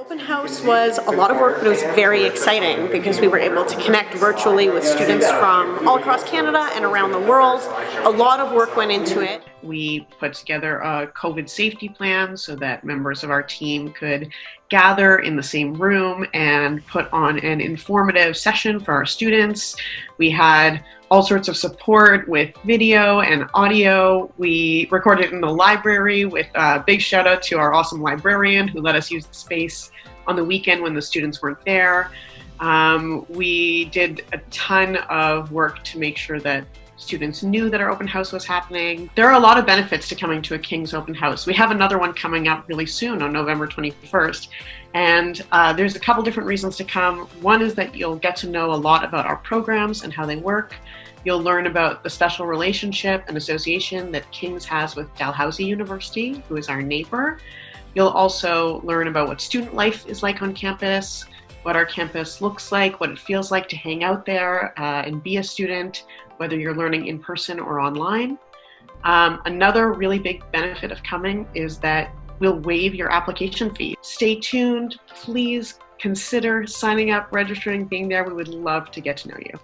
Open House was a lot of work, but it was very exciting because we were able to connect virtually with students from all across Canada and around the world. A lot of work went into it. We put together a COVID safety plan so that members of our team could gather in the same room and put on an informative session for our students. We had all sorts of support with video and audio. We recorded in the library with a big shout out to our awesome librarian who let us use the space on the weekend when the students weren't there. We did a ton of work to make sure that students knew that our open house was happening. There are a lot of benefits to coming to a King's open house. We have another one coming up really soon on November 21st. And there's a couple different reasons to come. One is that you'll get to know a lot about our programs and how they work. You'll learn about the special relationship and association that King's has with Dalhousie University, who is our neighbor. You'll also learn about what student life is like on campus, what our campus looks like, what it feels like to hang out there and be a student, whether you're learning in person or online. Another really big benefit of coming is that we'll waive your application fee. Stay tuned. Please consider signing up, registering, being there. We would love to get to know you.